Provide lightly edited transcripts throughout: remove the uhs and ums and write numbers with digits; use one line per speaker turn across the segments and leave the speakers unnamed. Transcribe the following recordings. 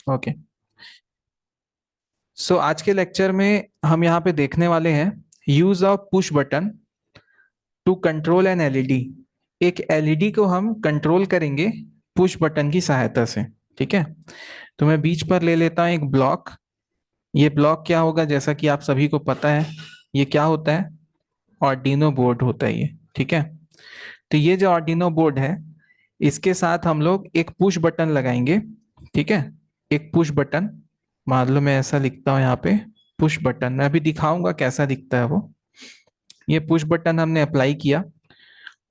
Okay. सो आज के lecture में हम यहाँ पे देखने वाले हैं use of push button to control an LED. एक एलईडी को हम कंट्रोल करेंगे पुश बटन की सहायता से। ठीक है, तो मैं बीच पर ले लेता हूँ एक ब्लॉक। ये ब्लॉक क्या होगा, जैसा कि आप सभी को पता है, ये क्या होता है? आर्डिनो बोर्ड होता है ये। ठीक है, तो ये जो आर्डिनो बोर्ड है, इसके साथ हम लोग एक पुश बटन लगाएंगे। ठीक है, एक पुश बटन। मान लो मैं ऐसा लिखता हूँ यहाँ पे, पुश बटन। मैं अभी दिखाऊंगा कैसा दिखता है वो। ये पुश बटन हमने अप्लाई किया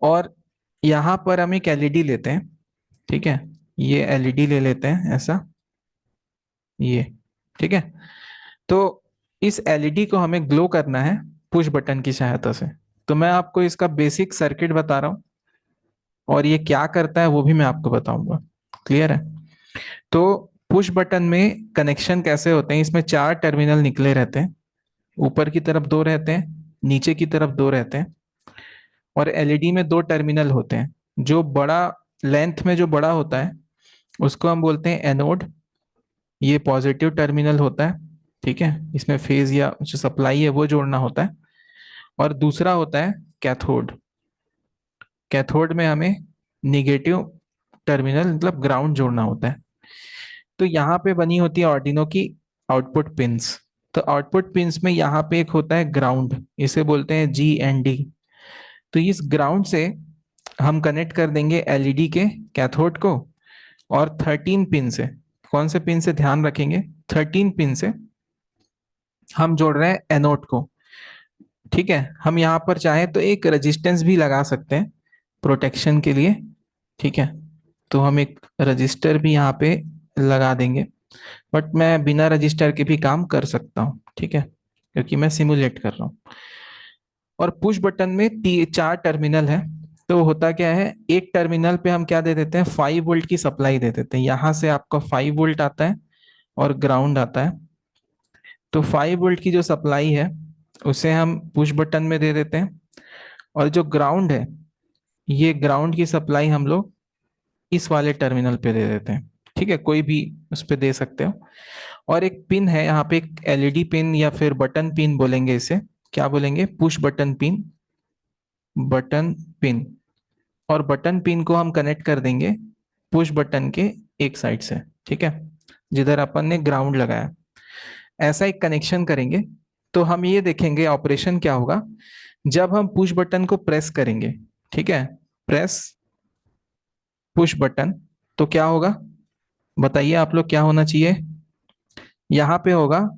और यहाँ पर हम एक एलईडी लेते हैं। ठीक है, ये एलईडी ले लेते हैं ऐसा, ये। ठीक है, तो इस एलईडी को हमें ग्लो करना है पुश बटन की सहायता से। तो मैं आपको इसका बेसिक सर्किट बता रहा हूँ और ये क्या करता है वो भी मैं आपको बताऊंगा। क्लियर है? तो पुश बटन में कनेक्शन कैसे होते हैं, इसमें चार टर्मिनल निकले रहते हैं। ऊपर की तरफ दो रहते हैं, नीचे की तरफ दो रहते हैं, और एलईडी में दो टर्मिनल होते हैं। जो बड़ा लेंथ में जो बड़ा होता है उसको हम बोलते हैं एनोड। ये पॉजिटिव टर्मिनल होता है। ठीक है, इसमें फेज या जो सप्लाई है वो जोड़ना होता है। और दूसरा होता है कैथोड। कैथोड में हमें निगेटिव टर्मिनल मतलब ग्राउंड जोड़ना होता है। तो यहाँ पे बनी होती है आर्डिनो की आउटपुट पिंस। तो आउटपुट पिंस में यहाँ पे एक होता है ग्राउंड, इसे बोलते हैं GND। तो इस ग्राउंड से हम कनेक्ट कर देंगे एलईडी के कैथोड को। और 13 पिन से, कौन से पिन से ध्यान रखेंगे, 13 पिन से हम जोड़ रहे हैं एनोड को। ठीक है, हम यहाँ पर चाहें तो एक रेजिस्टेंस भी लगा सकते हैं प्रोटेक्शन के लिए। ठीक है, तो हम एक रजिस्टर भी यहाँ पे लगा देंगे, बट मैं बिना रजिस्टर के भी काम कर सकता हूँ। ठीक है, क्योंकि मैं सिमुलेट कर रहा हूँ। और पुश बटन में चार टर्मिनल है। तो होता क्या है, एक टर्मिनल पे हम क्या दे देते हैं, 5 वोल्ट की सप्लाई दे देते हैं। यहाँ से आपका 5 वोल्ट आता है और ग्राउंड आता है। तो 5 वोल्ट की जो सप्लाई है उसे हम पुश बटन में दे देते हैं। और जो ग्राउंड है, ये ग्राउंड की सप्लाई हम लोग इस वाले टर्मिनल पे दे देते हैं। ठीक है, कोई भी उस पे दे सकते हो। और एक पिन है यहाँ पे, एक एलईडी पिन या फिर बटन पिन बोलेंगे इसे। क्या बोलेंगे? Push button pin, button pin. और बटन पिन को हम कनेक्ट कर देंगे पुश बटन के एक साइड से। ठीक है, जिधर अपन ने ग्राउंड लगाया, ऐसा एक कनेक्शन करेंगे। तो हम ये देखेंगे ऑपरेशन क्या होगा जब हम पुश बटन को प्रेस करेंगे। ठीक है, प्रेस पुश बटन, तो क्या होगा बताइए आप लोग, क्या होना चाहिए? यहाँ पे होगा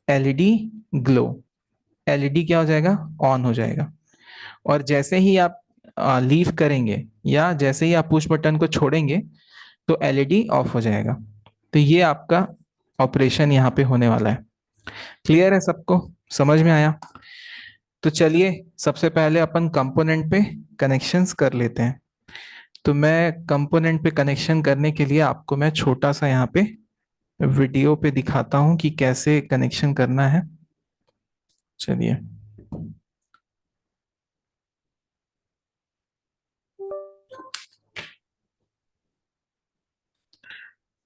एलईडी ग्लो। एलईडी क्या हो जाएगा? ऑन हो जाएगा। और जैसे ही आप लीव करेंगे या जैसे ही आप पुश बटन को छोड़ेंगे तो एलईडी ऑफ हो जाएगा। तो ये आपका ऑपरेशन यहाँ पे होने वाला है। क्लियर है सबको? समझ में आया? तो चलिए सबसे पहले अपन कंपोनेंट पे कनेक्शंस कर लेते हैं। तो मैं कंपोनेंट पे कनेक्शन करने के लिए आपको मैं छोटा सा यहाँ पे वीडियो पे दिखाता हूँ कि कैसे कनेक्शन करना है। चलिए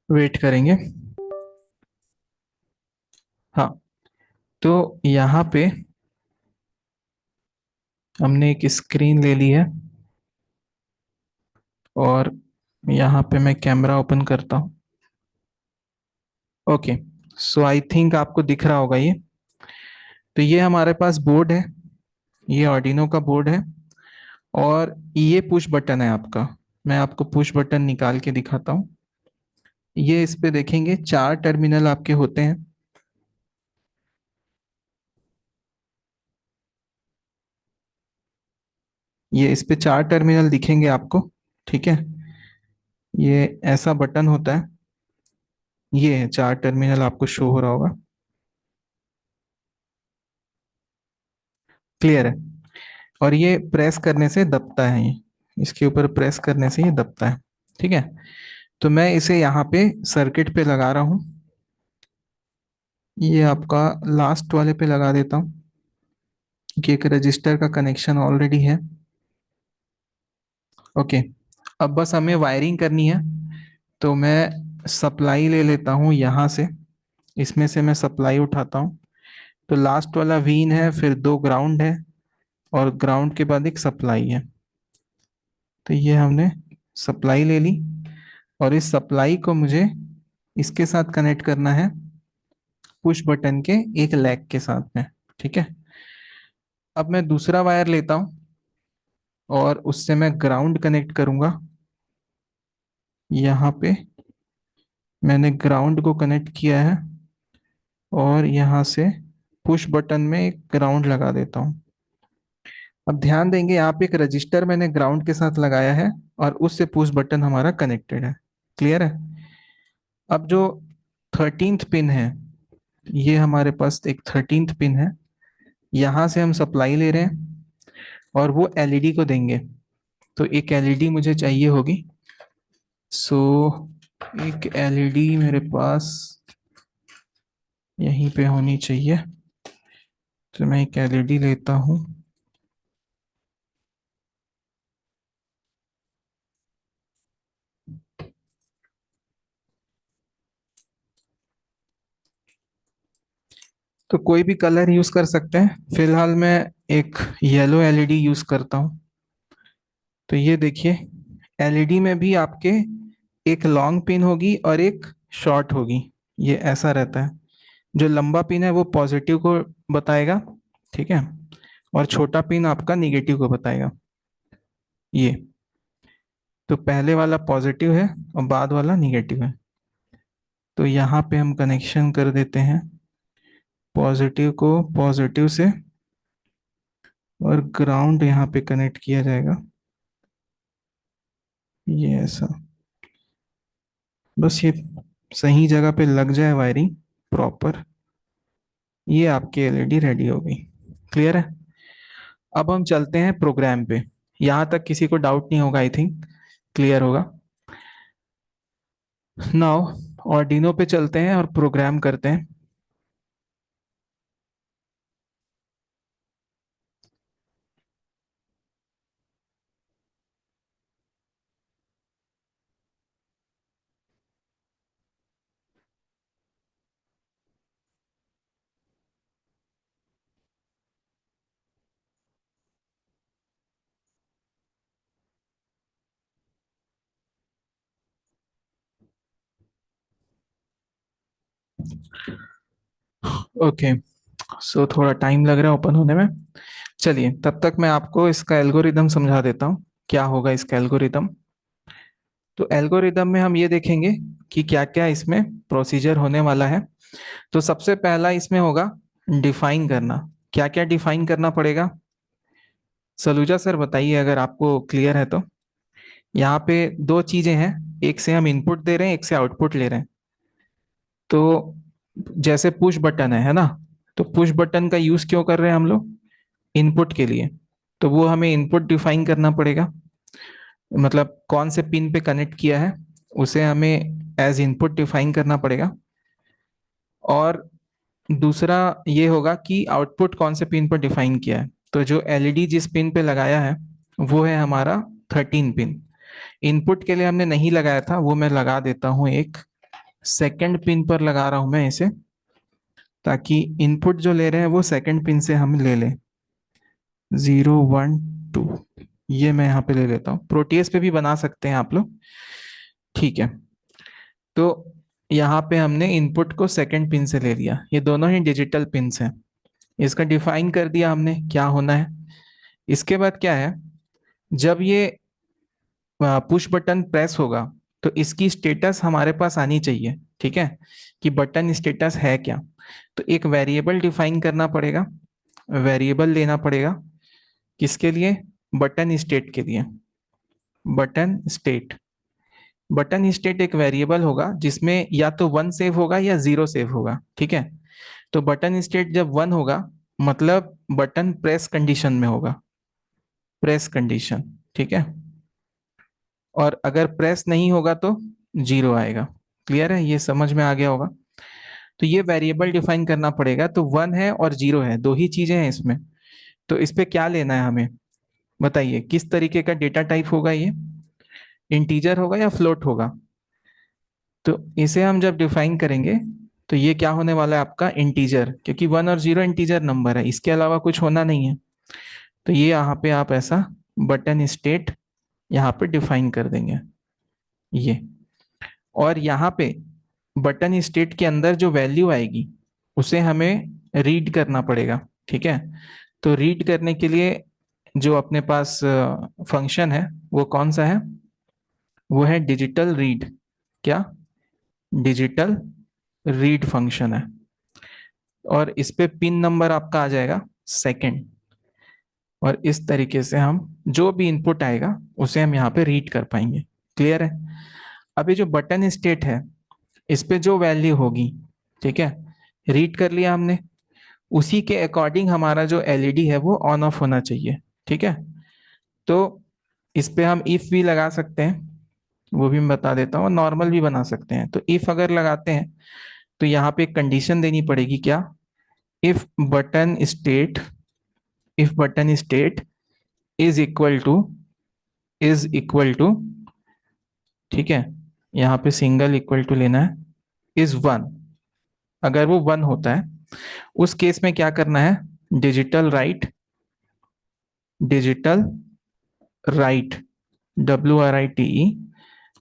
वेट करेंगे। हाँ, तो यहाँ पे हमने एक स्क्रीन ले ली है और यहाँ पे मैं कैमरा ओपन करता हूँ। ओके, सो आई थिंक आपको दिख रहा होगा ये। तो ये हमारे पास बोर्ड है, ये आर्डिनो का बोर्ड है। और ये पुश बटन है आपका। मैं आपको पुश बटन निकाल के दिखाता हूँ। ये इस पे देखेंगे चार टर्मिनल आपके होते हैं। ये इस पे चार टर्मिनल दिखेंगे आपको। ठीक है, ये ऐसा बटन होता है। ये चार टर्मिनल आपको शो हो रहा होगा। क्लियर है? और ये प्रेस करने से दबता है, ये इसके ऊपर प्रेस करने से ये दबता है। ठीक है, तो मैं इसे यहाँ पे सर्किट पे लगा रहा हूँ। ये आपका लास्ट वाले पे लगा देता हूँ कि एक रजिस्टर का कनेक्शन ऑलरेडी है। ओके, अब बस हमें वायरिंग करनी है। तो मैं सप्लाई ले लेता हूँ यहाँ से, इसमें से मैं सप्लाई उठाता हूँ। तो लास्ट वाला वीन है, फिर दो ग्राउंड है, और ग्राउंड के बाद एक सप्लाई है। तो ये हमने सप्लाई ले ली, और इस सप्लाई को मुझे इसके साथ कनेक्ट करना है, पुश बटन के एक लेग के साथ में। ठीक है। अब मैं दूसरा वायर लेता हूँ और उससे मैं ग्राउंड कनेक्ट करूंगा। यहाँ पे मैंने ग्राउंड को कनेक्ट किया है, और यहाँ से पुश बटन में एक ग्राउंड लगा देता हूँ। अब ध्यान देंगे, यहाँ पे एक रजिस्टर मैंने ग्राउंड के साथ लगाया है, और उससे पुश बटन हमारा कनेक्टेड है। क्लियर है। अब जो 13th पिन है, ये हमारे पास एक 13th पिन है, यहाँ से हम सप्लाई ले रहे हैं और वो एलईडी को देंगे। तो एक एलईडी मुझे चाहिए होगी। सो एक एलईडी मेरे पास यहीं पे होनी चाहिए। तो मैं एक एलईडी लेता हूँ। तो कोई भी कलर यूज कर सकते हैं, फिलहाल मैं एक येलो एलईडी यूज करता हूँ। तो ये देखिए, एलईडी में भी आपके एक लॉन्ग पिन होगी और एक शॉर्ट होगी। ये ऐसा रहता है। जो लंबा पिन है वो पॉजिटिव को बताएगा, ठीक है, और छोटा पिन आपका निगेटिव को बताएगा। ये तो पहले वाला पॉजिटिव है और बाद वाला निगेटिव है। तो यहाँ पे हम कनेक्शन कर देते हैं पॉजिटिव को पॉजिटिव से, और ग्राउंड यहाँ पे कनेक्ट किया जाएगा। ये ऐसा, बस ये सही जगह पे लग जाए वायरिंग प्रॉपर, ये आपकी एलईडी रेडी हो गई। क्लियर है। अब हम चलते हैं प्रोग्राम पे। यहाँ तक किसी को डाउट नहीं होगा, आई थिंक क्लियर होगा। नाउ ऑर्डिनो पे चलते हैं और प्रोग्राम करते हैं। ओके, सो थोड़ा टाइम लग रहा है ओपन होने में। चलिए तब तक मैं आपको इसका एल्गोरिदम समझा देता हूँ, क्या होगा इसका एल्गोरिदम। तो एल्गोरिदम में हम ये देखेंगे कि क्या क्या इसमें प्रोसीजर होने वाला है। तो सबसे पहला इसमें होगा डिफाइन करना। क्या क्या डिफाइन करना पड़ेगा, सलूजा सर बताइए अगर आपको क्लियर है तो। यहाँ पे दो चीजें हैं, एक से हम इनपुट दे रहे हैं, एक से आउटपुट ले रहे हैं। तो जैसे पुश बटन है ना, तो पुश बटन का यूज क्यों कर रहे हैं हम लोग, इनपुट के लिए। तो वो हमें इनपुट डिफाइन करना पड़ेगा, मतलब कौन से पिन पे कनेक्ट किया है उसे हमें एज इनपुट डिफाइन करना पड़ेगा। और दूसरा ये होगा कि आउटपुट कौन से पिन पर डिफाइन किया है। तो जो एलईडी जिस पिन पे लगाया है वो है हमारा 13 पिन। इनपुट के लिए हमने नहीं लगाया था, वो मैं लगा देता हूँ एक सेकंड पिन पर लगा रहा हूं मैं इसे, ताकि इनपुट जो ले रहे हैं वो सेकंड पिन से हम ले लें। 0 1 2, ये मैं यहाँ पे ले लेता हूँ। प्रोटीएस पे भी बना सकते हैं आप लोग, ठीक है। तो यहाँ पे हमने इनपुट को सेकंड पिन से ले लिया, ये दोनों ही डिजिटल पिन्स हैं। इसका डिफाइन कर दिया हमने क्या होना है। इसके बाद क्या है, जब ये पुश बटन प्रेस होगा तो इसकी स्टेटस हमारे पास आनी चाहिए, ठीक है, कि बटन स्टेटस है क्या। तो एक वेरिएबल डिफाइन करना पड़ेगा, वेरिएबल लेना पड़ेगा। किसके लिए, बटन स्टेट के लिए। बटन स्टेट, बटन स्टेट एक वेरिएबल होगा जिसमें या तो 1 सेव होगा या 0 सेव होगा, ठीक है। तो बटन स्टेट जब 1 होगा मतलब बटन प्रेस कंडीशन में होगा, प्रेस कंडीशन, ठीक है। और अगर प्रेस नहीं होगा तो 0 आएगा। क्लियर है, ये समझ में आ गया होगा। तो ये वेरिएबल डिफाइन करना पड़ेगा। तो 1 है और 0 है, दो ही चीजें हैं इसमें। तो इस पे क्या लेना है हमें, बताइए किस तरीके का डेटा टाइप होगा ये, इंटीजर होगा या फ्लोट होगा। तो इसे हम जब डिफाइन करेंगे तो ये क्या होने वाला है आपका इंटीजर, क्योंकि 1 और 0 इंटीजर नंबर है, इसके अलावा कुछ होना नहीं है। तो ये यहाँ पे आप ऐसा बटन स्टेट यहाँ पे डिफाइन कर देंगे ये। और यहाँ पे बटन स्टेट के अंदर जो वैल्यू आएगी उसे हमें रीड करना पड़ेगा, ठीक है। तो रीड करने के लिए जो अपने पास फंक्शन है वो कौन सा है, वो है डिजिटल रीड। क्या? डिजिटल रीड फंक्शन है। और इस पे पिन नंबर आपका आ जाएगा सेकंड। और इस तरीके से हम जो भी इनपुट आएगा उसे हम यहाँ पे रीड कर पाएंगे। क्लियर है? अभी जो बटन स्टेट है इस पे जो वैल्यू होगी, ठीक है, रीड कर लिया हमने, उसी के अकॉर्डिंग हमारा जो एलईडी है वो ऑन ऑफ होना चाहिए, ठीक है। तो इस पे हम इफ भी लगा सकते हैं, वो भी मैं बता देता हूँ, नॉर्मल भी बना सकते हैं। तो इफ अगर लगाते हैं तो यहाँ पे एक कंडीशन देनी पड़ेगी, क्या? If button state, if button state is equal to, is equal to, ठीक है, यहाँ पे सिंगल इक्वल टू लेना है, इज वन। अगर वो वन होता है उस केस में क्या करना है, digital right, digital right, WRITE,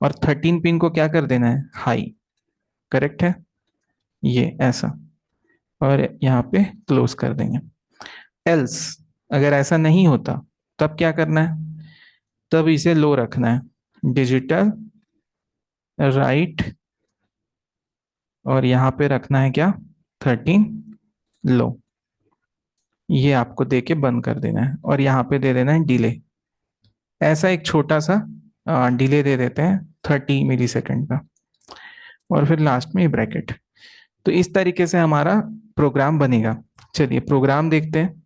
और 13 पिन को क्या कर देना है, हाई। करेक्ट है? ये ऐसा, और यहाँ पे क्लोज कर देंगे। एल्स अगर ऐसा नहीं होता तब क्या करना है, तब इसे लो रखना है, डिजिटल राइट, और यहाँ पे रखना है क्या, 13 लो। ये आपको दे के बंद कर देना है, और यहाँ पे दे देना है डिले। ऐसा एक छोटा सा डिले दे देते हैं 30 मिली सेकेंड का, और फिर लास्ट में ब्रैकेट। तो इस तरीके से हमारा प्रोग्राम बनेगा। चलिए प्रोग्राम देखते हैं।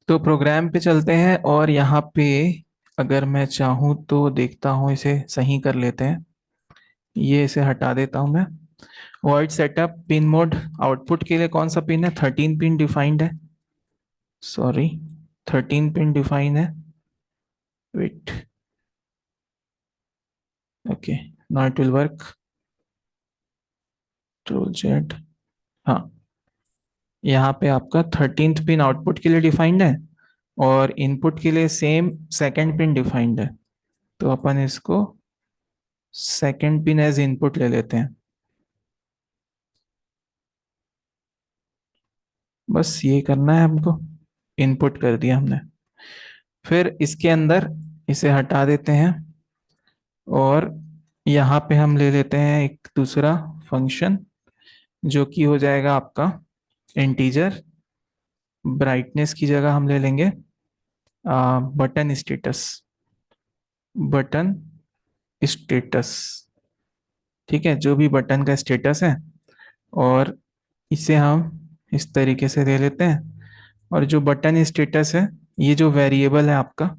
तो प्रोग्राम पे चलते हैं, और यहाँ पे अगर मैं चाहूँ तो देखता हूँ, इसे सही कर लेते हैं। ये इसे हटा देता हूँ मैं। Void setup pin mode, output के लिए कौन सा पिन है, 13 पिन डिफाइंड है, सॉरी 13 पिन डिफाइन है। Wait, okay, not will work, control Z, हाँ। यहाँ पे आपका 13th पिन आउटपुट के लिए डिफाइंड है, और इनपुट के लिए सेम सेकंड पिन डिफाइंड है। तो अपन इसको सेकंड पिन एज इनपुट ले लेते हैं। बस ये करना है हमको, इनपुट कर दिया हमने। फिर इसके अंदर इसे हटा देते हैं, और यहाँ पे हम ले लेते हैं एक दूसरा फंक्शन, जो कि हो जाएगा आपका इंटीजर। ब्राइटनेस की जगह हम ले लेंगे बटन स्टेटस, बटन स्टेटस, ठीक है, जो भी बटन का स्टेटस है। और इसे हम इस तरीके से ले लेते हैं। और जो बटन स्टेटस है, ये जो वेरिएबल है आपका,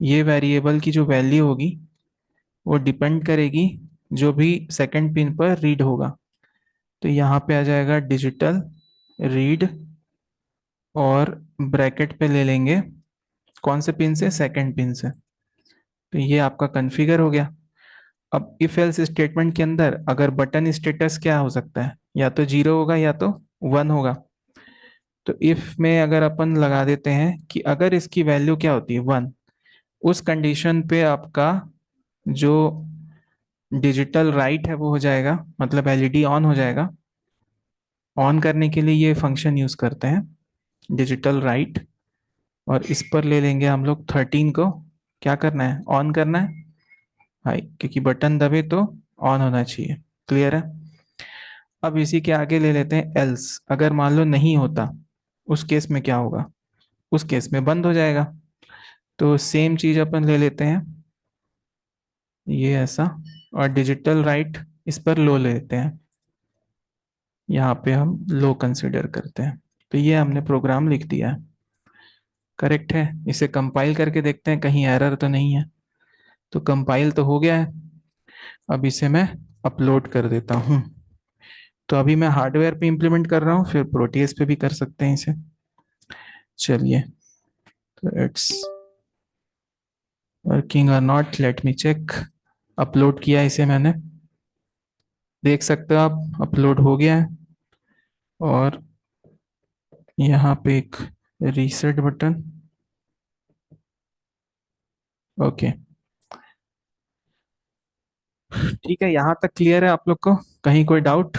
ये वेरिएबल की जो वैल्यू होगी वो डिपेंड करेगी जो भी सेकंड पिन पर रीड होगा। तो यहाँ पे आ जाएगा डिजिटल रीड, और ब्रैकेट पे ले लेंगे कौन से पिन से, सेकंड पिन से। तो ये आपका कॉन्फ़िगर हो गया। अब इफ एल्स स्टेटमेंट के अंदर अगर बटन स्टेटस क्या हो सकता है, या तो 0 होगा या तो 1 होगा। तो इफ में अगर अपन लगा देते हैं कि अगर इसकी वैल्यू क्या होती है, 1, उस कंडीशन पे आपका जो डिजिटल राइट है वो हो जाएगा, मतलब एलईडी ऑन हो जाएगा। ऑन करने के लिए ये फंक्शन यूज करते हैं, डिजिटल राइट। और इस पर ले लेंगे हम लोग 13 को, क्या करना है, ऑन करना है, हाई, क्योंकि बटन दबे तो ऑन होना चाहिए। क्लियर है? अब इसी के आगे ले लेते हैं एल्स, अगर मान लो नहीं होता उस केस में क्या होगा, उस केस में बंद हो जाएगा। तो सेम चीज अपन ले लेते हैं, ये ऐसा, और डिजिटल राइट इस पर लो ले लेते हैं, यहाँ पे हम लो कंसिडर करते हैं। तो ये हमने प्रोग्राम लिख दिया है। करेक्ट है? इसे कंपाइल करके देखते हैं कहीं एरर तो नहीं है। तो कंपाइल तो हो गया है। अब इसे मैं अपलोड कर देता हूँ। तो अभी मैं हार्डवेयर पे इंप्लीमेंट कर रहा हूँ, फिर प्रोटीएस पे भी कर सकते हैं इसे। चलिए, तो इट्स वर्किंग और नॉट, लेट मी चेक। अपलोड किया इसे मैंने, देख सकते हो आप अपलोड हो गया है। और यहाँ पे एक रीसेट बटन। ओके, ठीक है, यहाँ तक क्लियर है आप लोग को? कहीं कोई डाउट?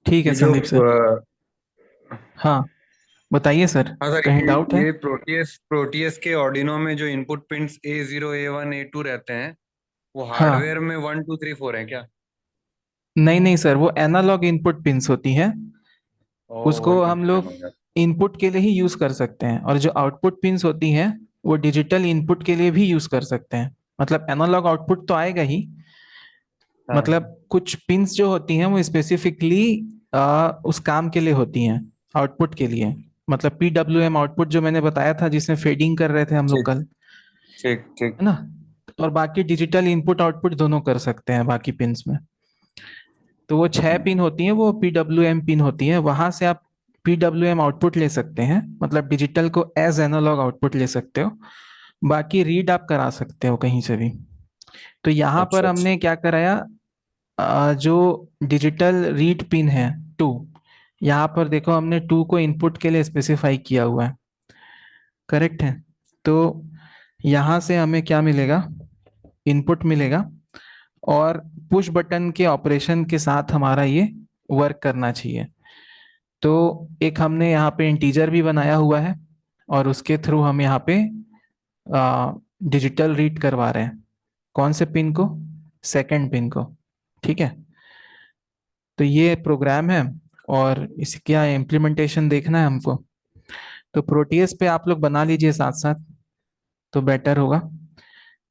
ठीक है
ये जो
संदीप सर। हाँ, बताइए सर,
हाँ सर,
कहीं डाउट है?
ये प्रोटीएस प्रोटीएस के ऑर्डिनो में जो input pins A0 A1 A2 रहते हैं, वो
हाँ,
हार्डवेयर में 1 2 3 4 है क्या?
नहीं नहीं सर, वो एनालॉग इनपुट पिंस होती हैं।
ओ, वही
उसको हम
कंफ्यूजन
लोग
हो गया।
इनपुट के लिए ही यूज कर सकते हैं, और जो आउटपुट पिंस होती हैं वो डिजिटल इनपुट के लिए भी यूज कर सकते हैं। मतलब एनालॉग आउटपुट तो आएगा ही,
हाँ।
मतलब कुछ पिंस जो होती हैं वो स्पेसिफिकली उस काम के लिए होती हैं, आउटपुट के लिए। मतलब PWM आउटपुट जो मैंने बताया था, जिसमें फेडिंग कर रहे थे हम लोग
ठीक
कल,
ठीक ठीक।
है ना? और बाकी डिजिटल इनपुट आउटपुट दोनों कर सकते हैं बाकी पिंस में। तो वो 6 पिन होती हैं, वो PWM पिन होती है, वहां से आप PWM आउटपुट ले सकते हैं, मतलब डिजिटल को एज एनालॉग आउटपुट ले सकते हो। बाकी रीड आप करा सकते हो कहीं से भी। तो यहाँ पर
अच्छा अच्छा।
हमने क्या कराया, जो डिजिटल रीड पिन है 2, यहाँ पर देखो हमने 2 को इनपुट के लिए स्पेसिफाई किया हुआ है। करेक्ट है? तो यहाँ से हमें क्या मिलेगा, इनपुट मिलेगा, और पुश बटन के ऑपरेशन के साथ हमारा ये वर्क करना चाहिए। तो एक हमने यहाँ पे इंटीजर भी बनाया हुआ है, और उसके थ्रू हम यहाँ पे डिजिटल रीड करवा रहे हैं। कौन से पिन को? सेकंड पिन को। ठीक है, तो ये प्रोग्राम है, और इसका इम्प्लीमेंटेशन देखना है हमको। तो प्रोटीएस पे आप लोग बना लीजिए साथ साथ, तो बेटर होगा।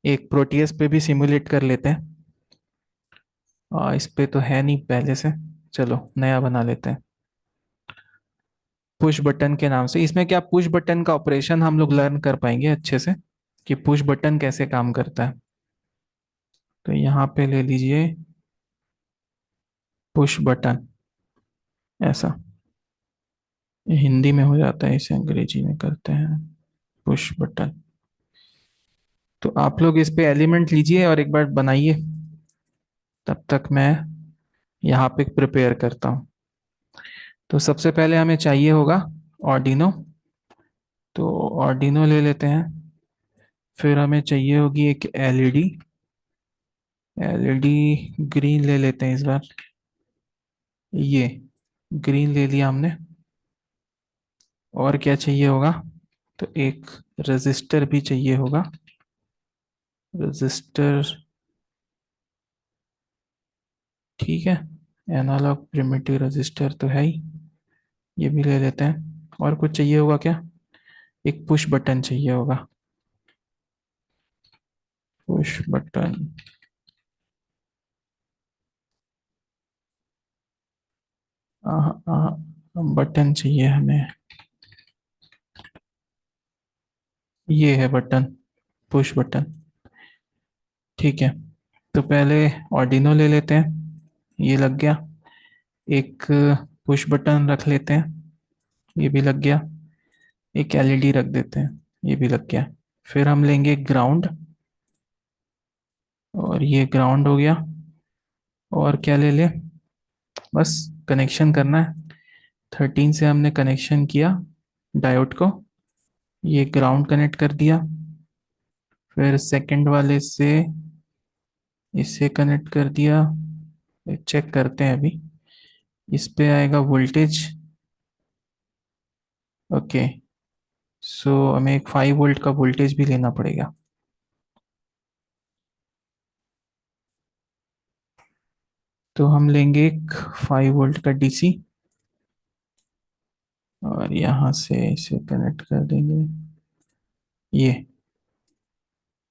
एक प्रोटीएस पे भी सिमुलेट कर लेते हैं। इस पे तो है नहीं पहले से, चलो नया बना लेते हैं। पुश बटन के नाम से, इसमें क्या पुश बटन का ऑपरेशन हम लोग लर्न कर पाएंगे अच्छे से, कि पुश बटन कैसे काम करता है। तो यहाँ पे ले लीजिए पुश बटन, ऐसा। ये हिंदी में हो जाता है, इसे अंग्रेजी में करते हैं पुश बटन। तो आप लोग इस पे एलिमेंट लीजिए और एक बार बनाइए, तब तक मैं यहाँ पे प्रिपेयर करता हूँ। तो सबसे पहले हमें चाहिए होगा ऑर्डिनो। तो ऑर्डिनो ले लेते हैं। फिर हमें चाहिए होगी एक एलईडी। एलईडी ग्रीन ले लेते हैं इस बार। ये ग्रीन ले लिया हमने। और क्या चाहिए होगा? तो एक रजिस्टर भी चाहिए होगा। रजिस्टर, ठीक है, एनालॉग प्रिमिटिव रजिस्टर तो है ही, ये भी ले लेते हैं। और कुछ चाहिए होगा क्या? एक पुश बटन चाहिए होगा। पुश बटन, बटन चाहिए हमें। ये है बटन, पुश बटन। ठीक है, तो पहले ऑर्डिनो ले लेते हैं, ये लग गया। एक पुश बटन रख लेते हैं, ये भी लग गया। एक एलईडी रख देते हैं, ये भी लग गया। फिर हम लेंगे ग्राउंड, और ये ग्राउंड हो गया। और क्या ले ले, बस कनेक्शन करना है। 13 से हमने कनेक्शन किया डायोड को, ये ग्राउंड कनेक्ट कर दिया। फिर सेकंड वाले से इसे कनेक्ट कर दिया। चेक करते हैं अभी, इस पे आएगा वोल्टेज। ओके, सो हमें एक 5 वोल्ट का वोल्टेज भी लेना पड़ेगा। तो हम लेंगे एक 5 वोल्ट का डीसी, और यहाँ से इसे कनेक्ट कर देंगे ये,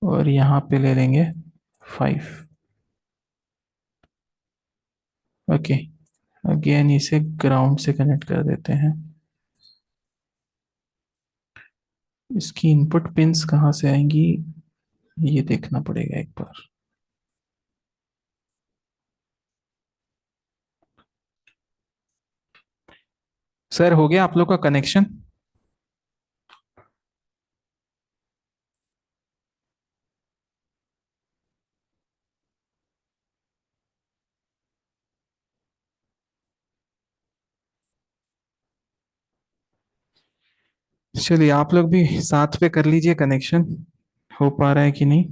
और यहाँ पे ले लेंगे 5। ओके, अगेन इसे ग्राउंड से कनेक्ट कर देते हैं। इसकी इनपुट पिंस कहाँ से आएंगी? ये देखना पड़ेगा एक बार। सर हो गया आप लोग का कनेक्शन? चलिए आप लोग भी साथ पे कर लीजिए कनेक्शन, हो पा रहा है कि नहीं।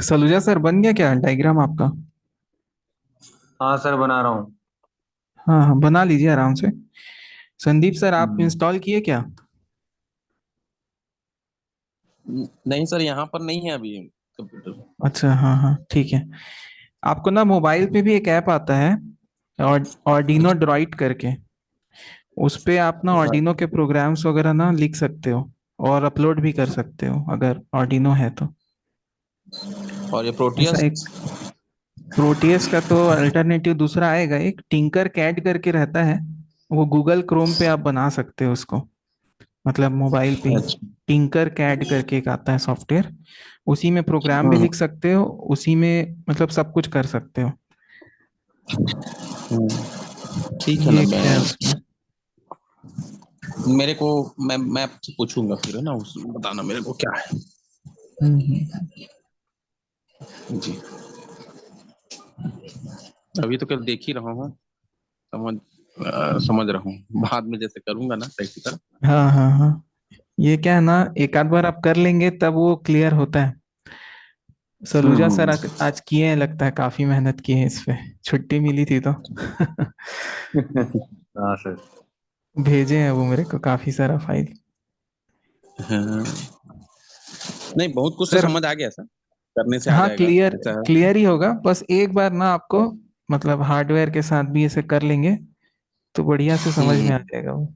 सलूजा सर बन गया क्या डायग्राम आपका?
हाँ सर, बना रहा हूँ।
हाँ हाँ बना लीजिए आराम से। संदीप सर आप
हम्म।
इंस्टॉल किए क्या?
नहीं सर, यहाँ पर नहीं है अभी कंप्यूटर।
अच्छा हाँ हाँ ठीक है। आपको ना मोबाइल पे भी एक ऐप आता है, और ऑर्डिनो ड्रॉइट करके, उस पे आप ना ऑर्डिनो के प्रोग्राम्स वगैरह ना लिख सकते हो और अपलोड भी कर सकते हो अगर ऑर्डिनो है तो।
और ये
ऐसा
प्रोटियस?
एक प्रोटियस का तो अल्टरनेटिव दूसरा आएगा, एक टिंकर कैड करके रहता है, वो गूगल क्रोम पे आप बना सकते हो उसको, मतलब मोबाइल पे ही।
अच्छा।
टिंकर कैड करके एक आता है सॉफ्टवेयर, उसी में प्रोग्राम भी
हम्म।
लिख सकते हो, उसी में मतलब सब कुछ कर सकते हो।
ठीक है
ये
ना।
एक है उसमें।
मेरे को मैं आपसे पूछूंगा फिर, है ना, उस बताना मेरे को क्या है।
हम्म।
जी। अभी तो केवल देख ही रहा हूँ। समझ रहा हूँ, बाद में जैसे करूंगा ना प्रैक्टिकल।
हाँ हाँ हाँ, ये क्या है ना, एक आध बार आप कर लेंगे तब वो क्लियर होता है। सलूजा सर
हम्म।
आज किए हैं, लगता है काफी मेहनत की है इस पे, छुट्टी मिली थी तो
हाँ सर।
भेजे हैं वो मेरे को काफी सारा फाइल।
हाँ। नहीं, बहुत कुछ तो
सर
समझ आ गया सर, करने से आ
हाँ
जाएगा
क्लियर,
ऐसा है।
क्लियर ही होगा, बस एक बार ना आपको मतलब हार्डवेयर के साथ भी ऐसे कर लेंगे तो बढ़िया से समझ में आ
हम्म।
जाएगा वो।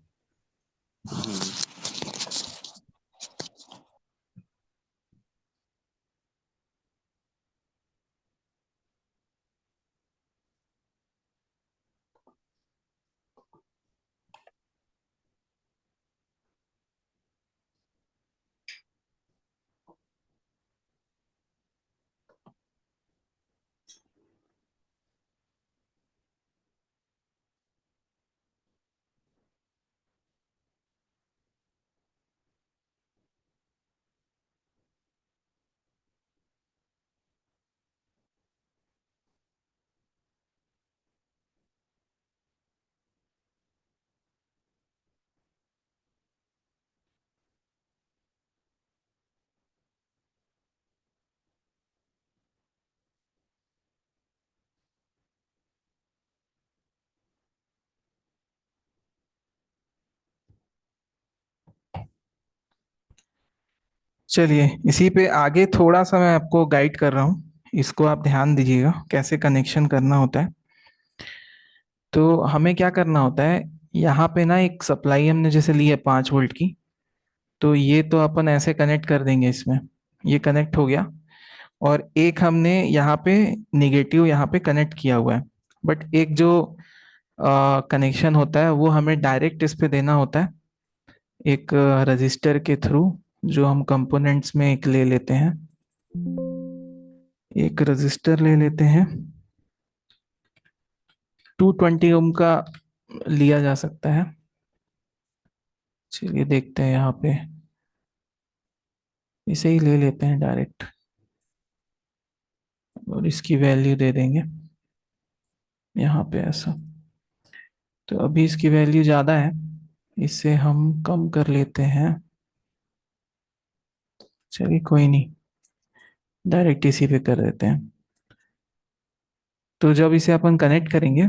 चलिए इसी पे आगे थोड़ा सा मैं आपको गाइड कर रहा हूँ, इसको आप ध्यान दीजिएगा कैसे कनेक्शन करना होता है। तो हमें क्या करना होता है, यहाँ पे ना एक सप्लाई हमने जैसे ली है 5 वोल्ट की, तो ये तो अपन ऐसे कनेक्ट कर देंगे इसमें, ये कनेक्ट हो गया। और एक हमने यहाँ पे निगेटिव यहाँ पे कनेक्ट किया हुआ है, बट एक जो कनेक्शन होता है वो हमें डायरेक्ट इस पे देना होता है, एक रजिस्टर के थ्रू, जो हम कंपोनेंट्स में एक ले लेते हैं, एक रजिस्टर ले लेते हैं, 220 ओम का लिया जा सकता है। चलिए देखते हैं यहाँ पे, इसे ही ले लेते हैं डायरेक्ट, और इसकी वैल्यू दे देंगे यहाँ पे ऐसा। तो अभी इसकी वैल्यू ज़्यादा है, इसे हम कम कर लेते हैं। चलिए कोई नहीं, डायरेक्ट इसी पे कर देते हैं। तो जब इसे अपन कनेक्ट करेंगे